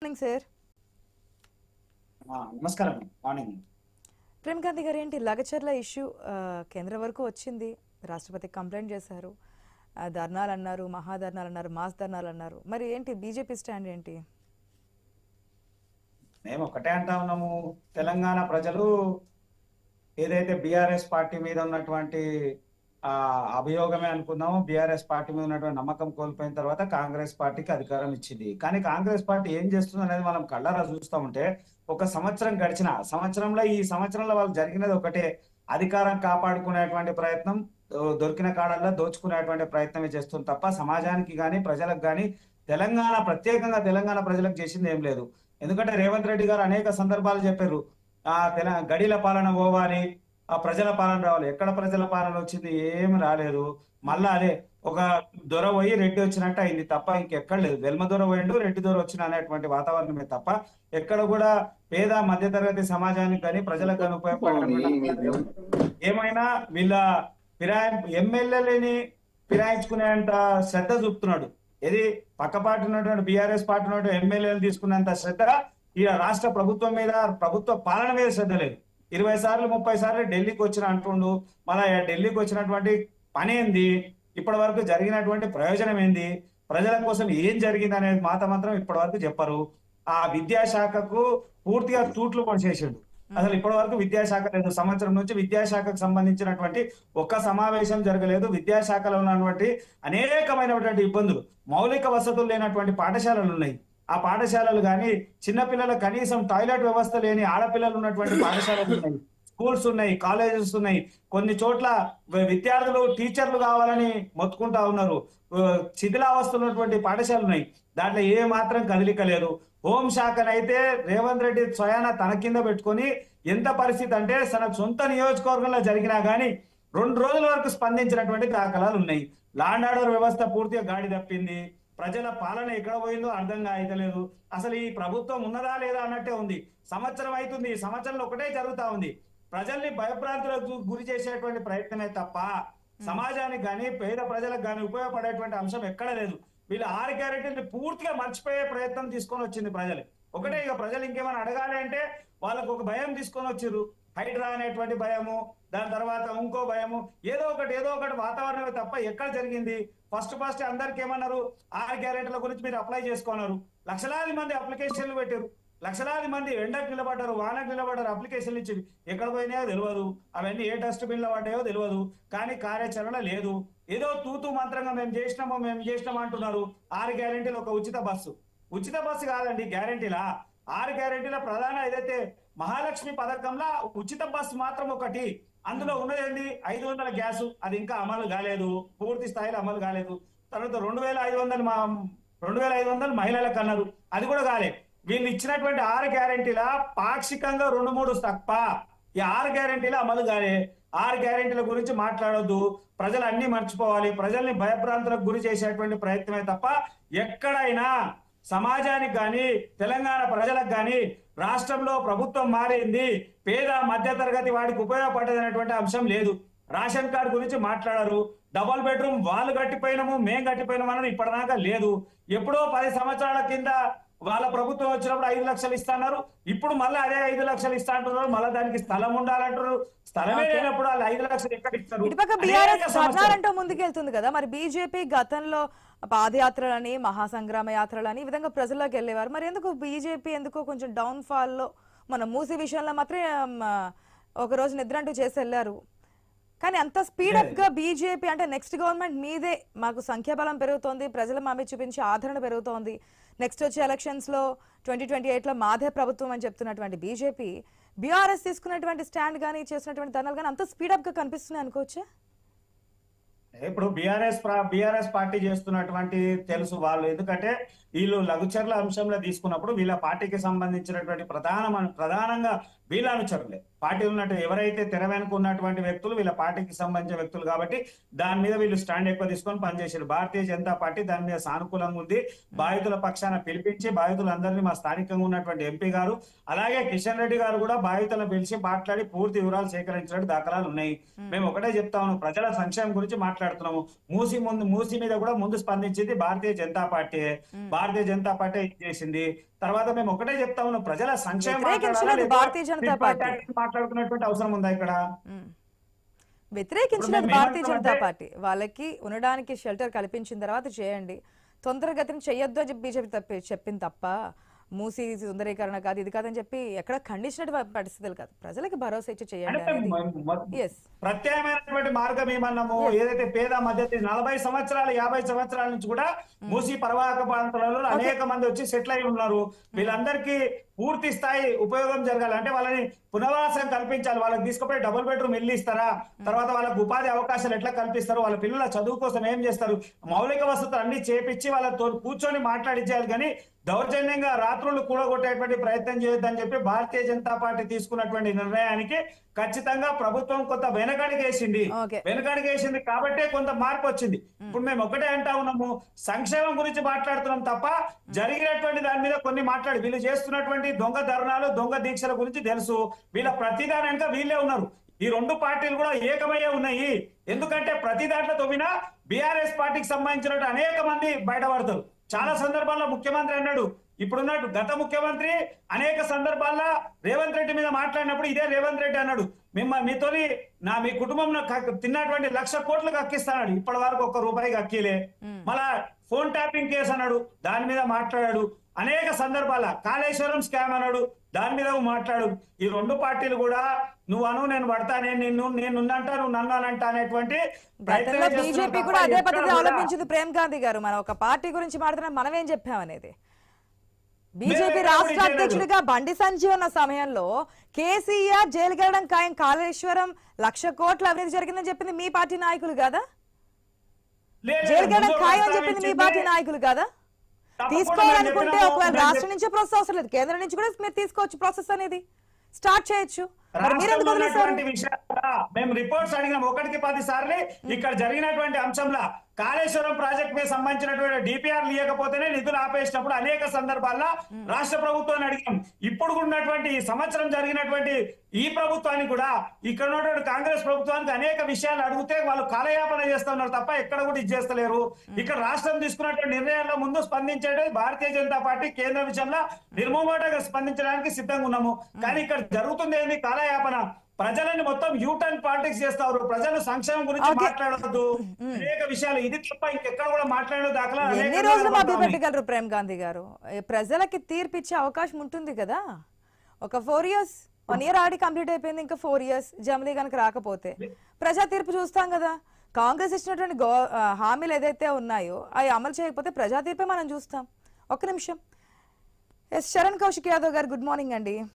Evening sir. నమస్కారం. Morning. Prem Gandhi గారు, ఏంటి లగచర్ల ఇష్యూ కేంద్రం వరకు వచ్చింది, రాష్ట్రపతి కంప్లైంట్ చేశారు, ధర్నాలు అన్నారు, మహాధర్నాలు అన్నారు, మాస్ ధర్నాలు అన్నారు. మరి ఏంటి బీజేపీ స్టాండ్ ఏంటి? మేము ఒకటే అంటా ఉన్నాము, తెలంగాణ ప్రజలు ఏదైతే బీఆర్ఎస్ పార్టీ మీద ఉన్నటువంటి అభియోగమే అనుకున్నాము. బీఆర్ఎస్ పార్టీ మీద ఉన్నటువంటి నమ్మకం కోల్పోయిన తర్వాత కాంగ్రెస్ పార్టీకి అధికారం ఇచ్చింది. కానీ కాంగ్రెస్ పార్టీ ఏం చేస్తుంది అనేది మనం కళ్ళారా చూస్తూ ఉంటే, ఒక సంవత్సరం గడిచిన సంవత్సరంలో ఈ సంవత్సరంలో వాళ్ళు జరిగినది ఒకటే, అధికారం కాపాడుకునేటువంటి ప్రయత్నం, దొరికిన కాడల్లో దోచుకునేటువంటి ప్రయత్నమే చేస్తుంది తప్ప సమాజానికి కానీ ప్రజలకు కానీ ప్రత్యేకంగా తెలంగాణ ప్రజలకు చేసింది ఏం లేదు. ఎందుకంటే రేవంత్ రెడ్డి గారు అనేక సందర్భాలు చెప్పారు, గడిల పాలన పోవాలి, ఆ ప్రజల పాలన రావాలి. ఎక్కడ ప్రజల పాలన వచ్చింది? ఏమి రాలేదు. మళ్ళా అదే ఒక దొర పోయి రెడ్డి వచ్చినట్టు అయింది తప్ప ఇంకెక్కడ లేదు. వెల్మ దొర పోయిండు, రెడ్డి దొర వచ్చిన అనేటువంటి వాతావరణమే తప్ప ఎక్కడ కూడా పేద మధ్యతరగతి సమాజానికి కానీ ప్రజలకు కానీ ఉపయోగపడే ఏమైనా వీళ్ళ ఎమ్మెల్యేలని ఫిరాయించుకునేంత శ్రద్ధ చూపుతున్నాడు. ఇది పక్క పార్టీ ఉన్నటువంటి బీఆర్ఎస్ పార్టీ ఉన్నటువంటి ఎమ్మెల్యేలు తీసుకున్నంత శ్రద్ధ ఈ రాష్ట్ర ప్రభుత్వం మీద, ప్రభుత్వ పాలన మీద శ్రద్ధ లేదు. 20 సార్లు 30 సార్లు ఢిల్లీకి వచ్చిన అంటుండు. మళ్ళా ఢిల్లీకి వచ్చినటువంటి పని ఏంది? ఇప్పటి వరకు జరిగినటువంటి ప్రయోజనం ఏంది? ప్రజల కోసం ఏం జరిగింది అనేది మాత్రం ఇప్పటి వరకు చెప్పరు. ఆ విద్యాశాఖకు పూర్తిగా తూట్లు పొడిచేసిండు. అసలు ఇప్పటి వరకు విద్యాశాఖ లేదు. సంవత్సరం నుంచి విద్యాశాఖకు సంబంధించినటువంటి ఒక్క సమావేశం జరగలేదు. విద్యాశాఖలో ఉన్నటువంటి అనేకమైనటువంటి ఇబ్బందులు, మౌలిక వసతులు లేనటువంటి పాఠశాలలు ఉన్నాయి. ఆ పాఠశాలలు కానీ చిన్నపిల్లల కనీసం టాయిలెట్ వ్యవస్థ లేని ఆడపిల్లలు ఉన్నటువంటి పాఠశాలలు ఉన్నాయి, స్కూల్స్ ఉన్నాయి, కాలేజెస్ ఉన్నాయి. కొన్ని చోట్ల విద్యార్థులు టీచర్లు కావాలని మొత్తుకుంటా ఉన్నారు. శిథిలావస్థలు ఉన్నటువంటి పాఠశాలలు ఉన్నాయి. దాంట్లో ఏ మాత్రం కదలిక లేదు. హోంశాఖనైతే రేవంత్ రెడ్డి స్వయాన తన కింద పెట్టుకొని ఎంత పరిస్థితి అంటే తన సొంత నియోజకవర్గంలో జరిగినా కానీ 2 రోజుల వరకు స్పందించినటువంటి దాఖలాలు ఉన్నాయి. లా అండ్ ఆర్డర్ వ్యవస్థ పూర్తిగా గాడి తప్పింది. ప్రజల పాలన ఎక్కడ పోయిందో అర్థం కాయలేదు. అసలు ఈ ప్రభుత్వం ఉన్నదా లేదా అన్నట్టే ఉంది. సంవత్సరం అవుతుంది. ఈ సంవత్సరంలో ఒకటే జరుగుతా ఉంది, ప్రజల్ని భయభ్రాంతులకు గురి చేసేటువంటి ప్రయత్నమే తప్ప సమాజానికి కానీ పేద ప్రజలకు కానీ ఉపయోగపడేటువంటి అంశం ఎక్కడ లేదు. వీళ్ళ 6 గ్యారెంటీని పూర్తిగా మర్చిపోయే ప్రయత్నం తీసుకొని వచ్చింది ప్రజలు. ఒకటే, ఇక ప్రజలు ఇంకేమైనా అడగాలి అంటే వాళ్ళకు ఒక భయం తీసుకొని వచ్చిర్రు. హైడ్రా అనేటువంటి భయము, దాని తర్వాత ఇంకో భయము, ఏదో ఒకటి వాతావరణమే తప్ప ఎక్కడ జరిగింది? ఫస్ట్ అందరికి ఏమన్నారు, 6 గ్యారెంటీల గురించి మీరు అప్లై చేసుకున్నారు. లక్షలాది మంది అప్లికేషన్లు పెట్టారు. లక్షలాది మంది ఎండకు నిలబడ్డారు, వానకు నిలబడ్డారు, అప్లికేషన్లు ఇచ్చి ఎక్కడ పోయినాయో తెలియదు. అవన్నీ ఏ డస్ట్బిన్లో పడ్డాయో తెలియదు. కానీ కార్యాచరణ లేదు. ఏదో తూతూ మంత్రంగా మేము చేసినాము అంటున్నారు. 6 గ్యారెంటీలు ఒక ఉచిత బస్సు కాదండి గ్యారెంటీలా. 6 గ్యారెంటీల ప్రధాన ఏదైతే మహాలక్ష్మి పథకంలో ఉచిత బస్సు మాత్రం ఒకటి. అందులో ఉన్నది ఏంది? 500 గ్యాసు. అది ఇంకా అమలు కాలేదు, పూర్తి స్థాయిలో అమలు కాలేదు. తర్వాత 2500 మహిళలకు అన్నారు, అది కూడా కాలేదు. వీళ్ళు ఇచ్చినటువంటి 6 గ్యారెంటీల పాక్షికంగా 2-3 తప్ప ఈ 6 గ్యారెంటీలు అమలు కాలే. 6 గ్యారెంటీల గురించి మాట్లాడొద్దు. ప్రజలు అన్ని మర్చిపోవాలి. ప్రజల్ని భయభ్రాంతులకు గురి చేసేటువంటి ప్రయత్నమే తప్ప ఎక్కడైనా సమాజానికి కానీ తెలంగాణ ప్రజలకు కానీ రాష్ట్రంలో ప్రభుత్వం మారింది, పేద మధ్యతరగతి వాడికి ఉపయోగపడేదనేటువంటి అంశం లేదు. రేషన్ కార్డు గురించి మాట్లాడారు. డబుల్ బెడ్రూమ్ వాళ్ళు కట్టిపోయినాము, మేం కట్టిపోయినాము అని ఇప్పటిదాకా లేదు. ఎప్పుడో 10 సంవత్సరాల కింద వాళ్ళ ప్రభుత్వం వచ్చినప్పుడు 5 లక్షలు ఇస్తున్నారు. ఇప్పుడు మళ్ళీ అదే 5 లక్షలు ఇస్తా అంటున్నారు. మళ్ళీ దానికి స్థలం ఉండాలంటారు. స్థలమే లేనప్పుడు వాళ్ళు 5 లక్షలు ఎక్కడ ఇస్తారు? ముందుకెళ్తుంది కదా. మరి బీజేపీ గతంలో పాదయాత్రలని, మహాసంగ్రామ యాత్రలని ఈ విధంగా ప్రజల్లోకి వెళ్ళేవారు. మరి ఎందుకు బీజేపీ కొంచెం డౌన్ ఫాల్ లో, మన మూసీ విషయంలో మాత్రమే ఒక రోజు నిద్ర అంటూ చేసి వెళ్ళారు. కానీ అంత స్పీడప్ గా బీజేపీ అంటే నెక్స్ట్ గవర్నమెంట్ మీదే, మాకు సంఖ్యాబలం పెరుగుతోంది, ప్రజల మా మీద చూపించే ఆదరణ పెరుగుతోంది, నెక్స్ట్ వచ్చే ఎలక్షన్స్ లో 2028 లో మాదే ప్రభుత్వం అని చెప్తున్నటువంటి బీజేపీ బీఆర్ఎస్ తీసుకున్నటువంటి స్టాండ్ కానీ చేసినటువంటి ధర్నాలు కానీ అంత స్పీడప్ గా కనిపిస్తున్నాయి అనుకోవచ్చా? ఇప్పుడు బీఆర్ఎస్ పార్టీ చేస్తున్నటువంటి తెలుసు వాళ్ళు. ఎందుకంటే వీళ్ళు లఘుచర్ల అంశంలో తీసుకున్నప్పుడు వీళ్ళ పార్టీకి సంబంధించినటువంటి ప్రధానంగా వీళ్ళ అనుచరులే పార్టీ ఉన్నట్టు ఎవరైతే తెర వెనుక ఉన్నటువంటి వ్యక్తులు వీళ్ళ పార్టీకి సంబంధించిన వ్యక్తులు కాబట్టి దాని మీద వీళ్ళు స్టాండ్ ఎక్కువ తీసుకొని పనిచేశారు. భారతీయ జనతా పార్టీ దాని మీద సానుకూలంగా ఉంది. బాధితుల పక్షాన పిలిపించి బాధితులందరినీ మా స్థానికంగా ఉన్నటువంటి ఎంపీ గారు అలాగే కిషన్ రెడ్డి గారు కూడా బాధితులను పిలిచి మాట్లాడి పూర్తి వివరాలు సేకరించినట్టు దాఖలాలు ఉన్నాయి. మేము ఒకటే చెప్తా ఉన్నాం, ప్రజల సంక్షేమం గురించి మాట్లాడుతున్నాము. మూసీ మీద కూడా ముందు స్పందించింది భారతీయ జనతా పార్టీ. భారతీయ జనతా పార్టీ ఇది చేసింది. తర్వాత మేము ఒకటే చెప్తా ఉన్నాం, ప్రజల సంక్షేమం వ్యతిరేకించలేదు భారతీయ జనతా పార్టీ. మాట్లాడుకున్నటువంటి అవసరం ఉందా ఇక్కడ? వ్యతిరేకించినది భారతీయ జనతా పార్టీ. వాళ్ళకి ఉండడానికి షెల్టర్ కల్పించిన తర్వాత చేయండి, తొందరగతిని చెయ్యొద్దు అని చెప్పి బీజేపీ చెప్పింది తప్ప మూసి సుందరీకరణ కాదు ఇది కాదని చెప్పి ఎక్కడ ఖండించినటువంటి పరిస్థితులు కాదు. ప్రజలకు భరోసా ఇచ్చి చేయండి అనేది. ప్రత్యామ్నాయమైనటువంటి మార్గం ఏమన్నాము, ఏదైతే పేద మధ్యతరగతి 40 సంవత్సరాలు 50 సంవత్సరాల నుంచి కూడా మూసి పరివాహక ప్రాంతాలలో అనేక మంది వచ్చి సెటిల్ అయి ఉన్నారు. వీళ్ళందరికీ పూర్తి స్థాయి ఉపయోగం జరగాలి అంటే వాళ్ళని పునరావాసం కల్పించాలి. వాళ్ళకి తీసుకుపోయి డబుల్ బెడ్రూమ్ ఇల్లు ఇస్తారా, తర్వాత వాళ్ళకి ఉపాధి అవకాశాలు ఎట్లా కల్పిస్తారు, వాళ్ళ పిల్లల చదువు కోసం ఏం చేస్తారు, మౌలిక వసతులు అన్ని చేపించి వాళ్ళతో కూర్చొని మాట్లాడించాలి. కానీ దౌర్జన్యంగా రాత్రులు కూడగొట్టేటువంటి ప్రయత్నం చేయొద్దని చెప్పి భారతీయ జనతా పార్టీ తీసుకున్నటువంటి నిర్ణయానికి ఖచ్చితంగా ప్రభుత్వం కొంత వెనకడిగేసింది. వెనకడిగేసింది కాబట్టే కొంత మార్పు వచ్చింది. ఇప్పుడు మేము ఒకటే అంటా ఉన్నాము, సంక్షేమం గురించి మాట్లాడుతున్నాం తప్ప జరిగినటువంటి దాని మీద కొన్ని మాట్లాడి వీళ్ళు చేస్తున్నటువంటి దొంగ ధర్నాలు దొంగ దీక్షల గురించి తెలుసు. వీళ్ళ ప్రతిదాని వెనక వీళ్ళే ఉన్నారు. ఈ రెండు పార్టీలు కూడా ఏకమయ్యే ఉన్నాయి. ఎందుకంటే ప్రతి దాంట్లో తొమ్మినా బీఆర్ఎస్ పార్టీకి సంబంధించిన అనేక మంది బయటపడతారు. చాలా సందర్భాల్లో ముఖ్యమంత్రి అన్నాడు, ఇప్పుడున్నట్టు గత ముఖ్యమంత్రి అనేక సందర్భాల్లో రేవంత్ రెడ్డి మీద మాట్లాడినప్పుడు ఇదే రేవంత్ రెడ్డి అన్నాడు, మీతోని మీ కుటుంబంలో తిన్నటువంటి 1,00,000 కోట్లు కక్కిస్తాడు, ఇప్పటి వరకు ₹1 కక్కిలే. మళ్ళా ఫోన్ ట్యాపింగ్ కేసు అన్నాడు, దాని మీద మాట్లాడాడు. అనేక సందర్భాల కాళేశ్వరం స్కామ్ అన్నాడు, దాని మీద మాట్లాడు. ఈ రెండు పార్టీలు కూడా నువ్వు అను నేను పడతా, నేనున్నంటా నువ్వు నన్నానంటా అనేటువంటి బీజేపీ కూడా అదే పద్ధతి అవలంబించింది. ప్రేమ్ గాంధీ గారు, మనం ఒక పార్టీ గురించి మాట్లాడినా మనం ఏం చెప్పామనేది. బీజేపీ రాష్ట్ర అధ్యక్షుడిగా బండి సంజయ్ ఉన్న సమయంలో కేసీఆర్ జైలుకి వెళ్ళడం ఖాయం, కాళేశ్వరం 1,00,000 కోట్ల అవినీతి జరిగిందని చెప్పింది మీ పార్టీ నాయకులు కదా, జైలుకి వెళ్ళడం ఖాయం అని చెప్పింది మీ పార్టీ నాయకులు కదా. తీసుకోవాలనుకుంటే ఒకవేళ రాష్ట్రం నుంచే ప్రాసెస్ అవసరం లేదు, కేంద్రం నుంచి కూడా మీరు తీసుకోవచ్చు, ప్రాసెస్ అనేది స్టార్ట్ చేయొచ్చు. మేము రిపోర్ట్స్ అడిగినాం 1కి 10 సార్లు. ఇక్కడ జరిగినటువంటి అంశంలో కాళేశ్వరం ప్రాజెక్ట్ మీద సంబంధించినటువంటి డిపిఆర్ లేకపోతేనే నిధులు ఆపేసినప్పుడు అనేక సందర్భాల్లో రాష్ట్ర ప్రభుత్వాన్ని అడిగాం. ఇప్పుడు ఉన్నటువంటి ఈ సంవత్సరం జరిగినటువంటి ఈ ప్రభుత్వానికి కూడా ఇక్కడ ఉన్నటువంటి కాంగ్రెస్ ప్రభుత్వానికి అనేక విషయాలు అడిగితే వాళ్ళు కాలయాపన చేస్తా ఉన్నారు తప్ప ఎక్కడ కూడా ఇది చేస్తలేరు. ఇక్కడ రాష్ట్రం తీసుకున్నటువంటి నిర్ణయాల్లో ముందు స్పందించేది భారతీయ జనతా పార్టీ కేంద్ర విషయంలో నిర్మోహమాటంగా స్పందించడానికి సిద్ధంగా ఉన్నాము. కానీ ఇక్కడ జరుగుతుంది ఏంది, కాలయాపన. ప్రజలని మొత్తం యూటర్న్ పాలిటిక్స్ చేస్తారు. ప్రజలు సంక్షేమం గురించి మాట్లాడద్దు, అనేక విషయాలు ఇది తప్ప ఇంకెక్కడ కూడా మాట్లాడే దాఖలా ఎన్ని రోజులు మభ్యపెట్టగలరు ప్రేమ్ గాంధీ గారు? ప్రజలకి తీర్పు ఇచ్చే అవకాశం ఉంటుంది కదా. ఒక 4 years 1 year ఆడి కంప్లీట్ అయిపోయింది, ఇంకా 4 years జమలీ కనుక రాకపోతే ప్రజా తీర్పు చూస్తాం కదా. కాంగ్రెస్ ఇచ్చినటువంటి హామీలు ఏదైతే ఉన్నాయో అవి అమలు చేయకపోతే ప్రజా తీర్పే మనం చూస్తాం. ఒక్క నిమిషం. ఎస్, శరణ్ కౌశిక్ యాదవ్ గారు, గుడ్ మార్నింగ్ అండి.